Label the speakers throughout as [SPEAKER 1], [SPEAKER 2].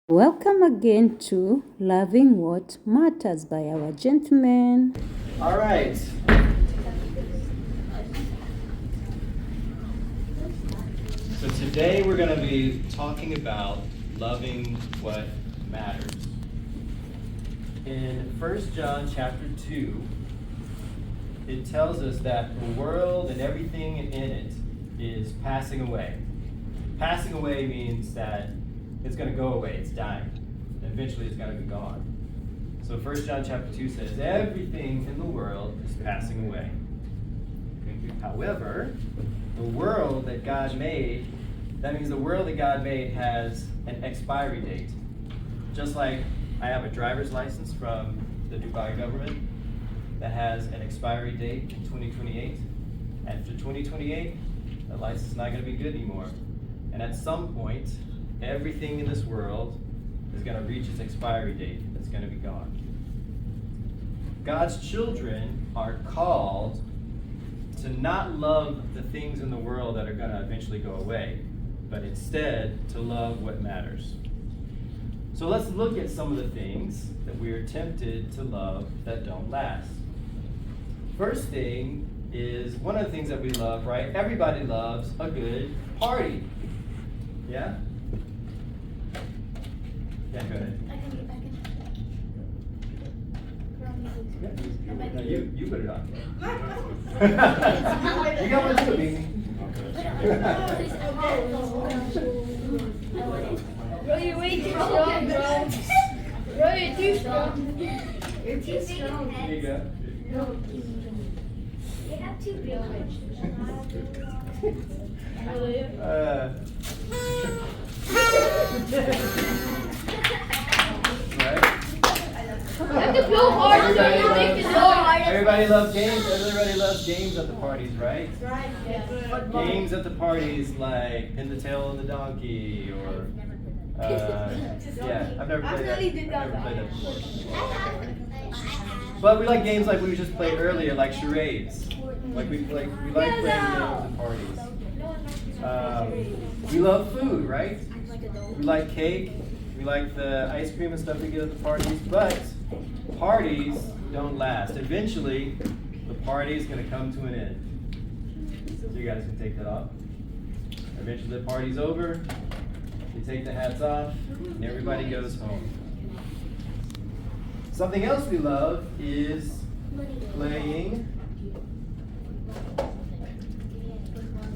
[SPEAKER 1] Welcome again to Loving What Matters by our gentlemen.
[SPEAKER 2] All right. So today we're going to be talking about loving what matters. In 1 John chapter 2, it tells us that the world and everything in it is passing away. Passing away means that it's going to go away, it's dying. Eventually it's going to be gone. So 1 John chapter 2 says, everything in the world is passing away. However, the world that God made, that means the world that God made has an expiry date. Just like I have a driver's license from the Dubai government that has an expiry date in 2028. After 2028, the license is not going to be good anymore. And at some point, everything in this world is going to reach its expiry date. It's going to be gone. God's children are called to not love the things in the world that are going to eventually go away, but instead to love what matters. So let's look at some of the things that we are tempted to love that don't last. First thing is, one of the things that we love, right? Everybody loves a good party. Yeah? Yeah, go ahead. No, you put it on. You got one too, Mimi.
[SPEAKER 3] Bro, you're way too strong, bro. Bro, you're too strong. You're too strong.
[SPEAKER 2] Here you go.
[SPEAKER 3] You have too big
[SPEAKER 2] Right?
[SPEAKER 3] You have to go harder so you make it harder.
[SPEAKER 2] Everybody loves games. Everybody loves games at the parties, right?
[SPEAKER 3] Right.
[SPEAKER 2] Games at the parties like Pin the Tail of the Donkey or yeah, I've never played that. I've never played that before. But we like games like we just played earlier, like charades. Like we like playing games at parties. We love food, right? We like cake. We like the ice cream and stuff we get at the parties. But parties don't last. Eventually, the party is going to come to an end. So you guys can take that off. Eventually, the party's over. You take the hats off, and everybody goes home. Something else we love is playing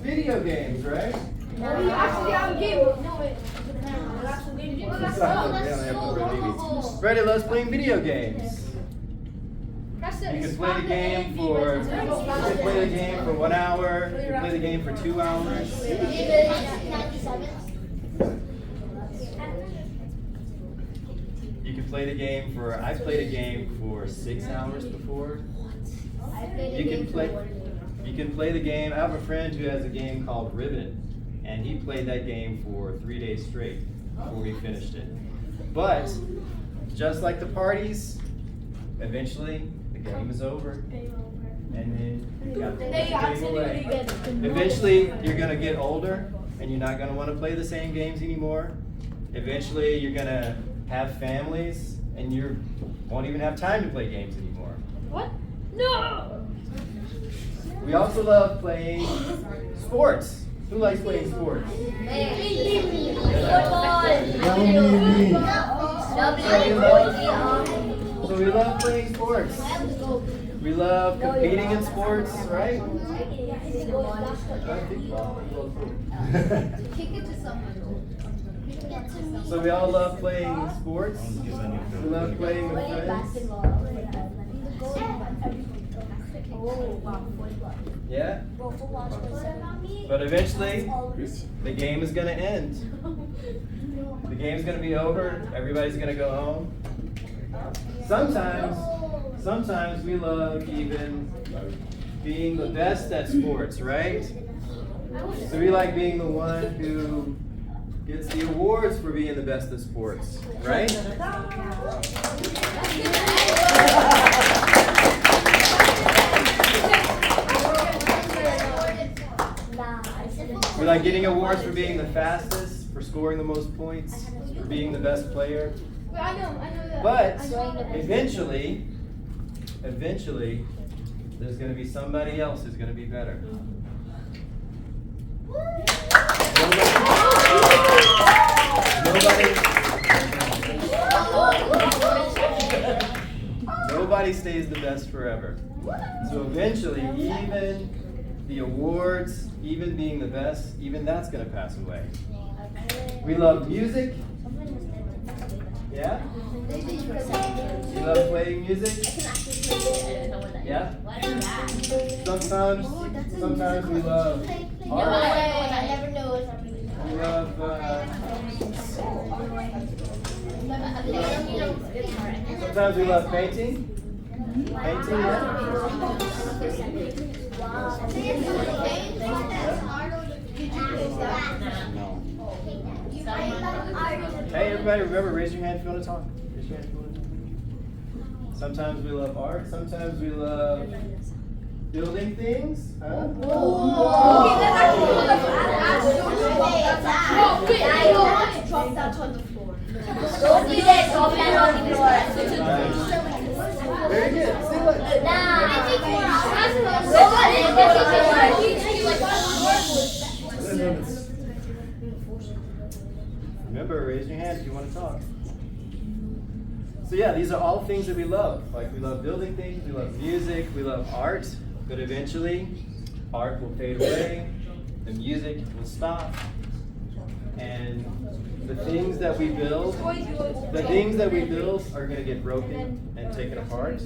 [SPEAKER 2] video games, right?
[SPEAKER 3] We actually have a game.
[SPEAKER 2] Freddie loves playing video games. You can play the game for 1 hour. You can play the game for 2 hours. You can play the game for. I played a game for 6 hours before. You can play the game. I have a friend who has a game called Ribbon, and he played that game for 3 days straight before he finished it. But just like the parties, eventually the game is over, and then you got to put the game away. Eventually, you're gonna get older, and you're not gonna want to play the same games anymore. Eventually, you're gonna have families, and you won't even have time to play games anymore.
[SPEAKER 3] What? No!
[SPEAKER 2] We also love playing sports. Who likes playing sports? So we love playing sports. We love competing in sports, right? So we all love playing sports. We love playing with friends. Yeah? But eventually, the game is going to end. The game's going to be over. Everybody's going to go home. Sometimes we love even being the best at sports, right? So we like being the one who gets the awards for being the best at sports, right? We like getting awards for being the fastest, for scoring the most points. being the best player.
[SPEAKER 3] Well, I know that.
[SPEAKER 2] But
[SPEAKER 3] I know that.
[SPEAKER 2] eventually, there's going to be somebody else who's going to be better. Nobody stays the best forever. So eventually, even the awards, even being the best, even that's going to pass away. We love music. Yeah? You love playing music? Yeah? Sometimes we love art. We love, sometimes we love painting. Painting, yeah? Hey, everybody, remember, raise your hand if you want to talk. Raise your hand if you want to talk. Sometimes we love art. Sometimes we love building things. Huh?
[SPEAKER 3] Drop that on the floor.
[SPEAKER 4] Don't do that. Drop that on the floor.
[SPEAKER 2] Very good. See what? Remember, raise your hand if you want to talk. So yeah, these are all things that we love. Like we love building things, we love music, we love art, but eventually art will fade away, the music will stop, and the things that we build are going to get broken and taken apart.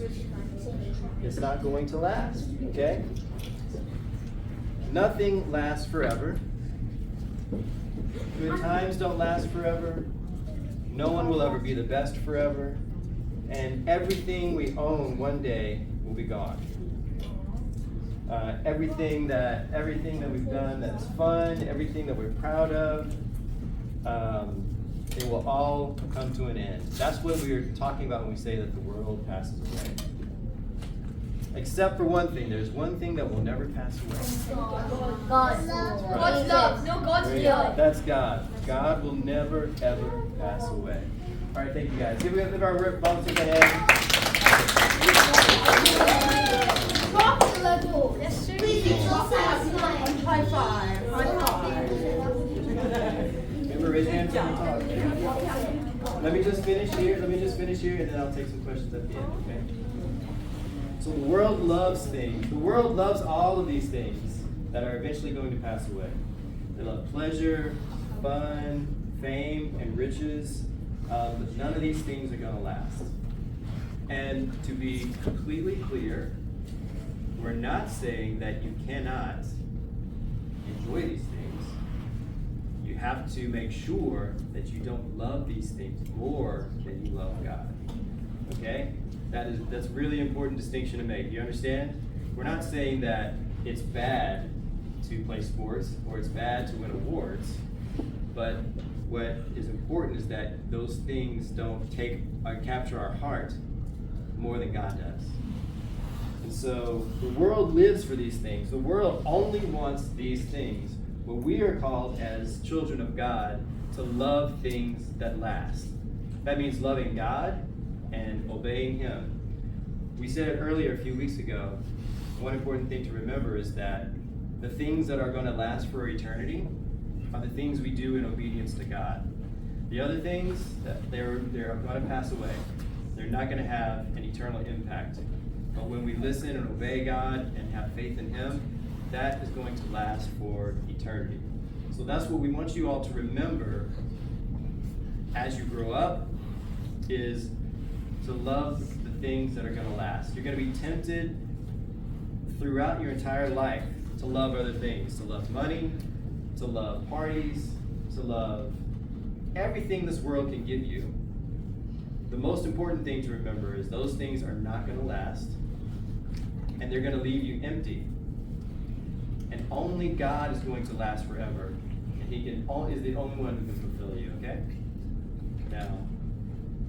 [SPEAKER 2] It's not going to last, okay? Nothing lasts forever. Good times don't last forever. No one will ever be the best forever. And everything we own one day will be gone. Everything that we've done that's fun, everything that we're proud of, it will all come to an end. That's what we are talking about when we say that the world passes away. Except for one thing. There's one thing that will never pass away.
[SPEAKER 4] God's love. No, God's love.
[SPEAKER 2] That's God. God will never, ever pass away. All right, thank you guys. Give our volunteers a hand.
[SPEAKER 3] Drop the level. Yes, sir.
[SPEAKER 5] High five.
[SPEAKER 2] Remember, raise your hand when you talk. Let me just finish here, and then I'll take some questions at the end, okay? So the world loves things. The world loves all of these things that are eventually going to pass away. They love pleasure, fun, fame, and riches. But none of these things are going to last. And to be completely clear, we're not saying that you cannot enjoy these things. You have to make sure that you don't love these things more than you love God. Okay? That's a really important distinction to make. You understand? We're not saying that it's bad to play sports or it's bad to win awards, but what is important is that those things don't capture our heart more than God does. And so the world lives for these things. The world only wants these things. But we are called as children of God to love things that last. That means loving God and obeying Him. We said it earlier a few weeks ago. One important thing to remember is that the things that are going to last for eternity are the things we do in obedience to God. The other things, they're going to pass away. They're not going to have an eternal impact. But when we listen and obey God and have faith in Him, that is going to last for eternity. So that's what we want you all to remember as you grow up, is to love the things that are going to last. You're going to be tempted throughout your entire life to love other things, to love money, to love parties, to love everything this world can give you. The most important thing to remember is those things are not going to last, and they're going to leave you empty. And only God is going to last forever, and He is the only one who can fulfill you. Okay? Now,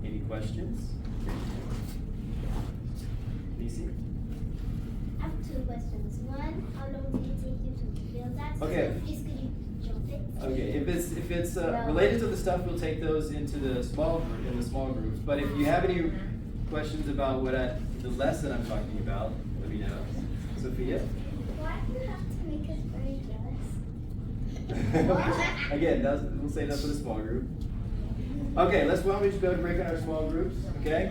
[SPEAKER 2] any questions? Nisi?
[SPEAKER 6] I have two questions. One, how long did it take you to build that?
[SPEAKER 2] Okay.
[SPEAKER 6] Is could you
[SPEAKER 2] Okay, if it's related to the stuff, we'll take those into the small groups. But if you have any questions about the lesson I'm talking about, let me know. Sophia?
[SPEAKER 3] Why do you have to make us very jealous?
[SPEAKER 2] Again, we'll save that for the small group. Okay, why don't we just go and break in our small groups, okay?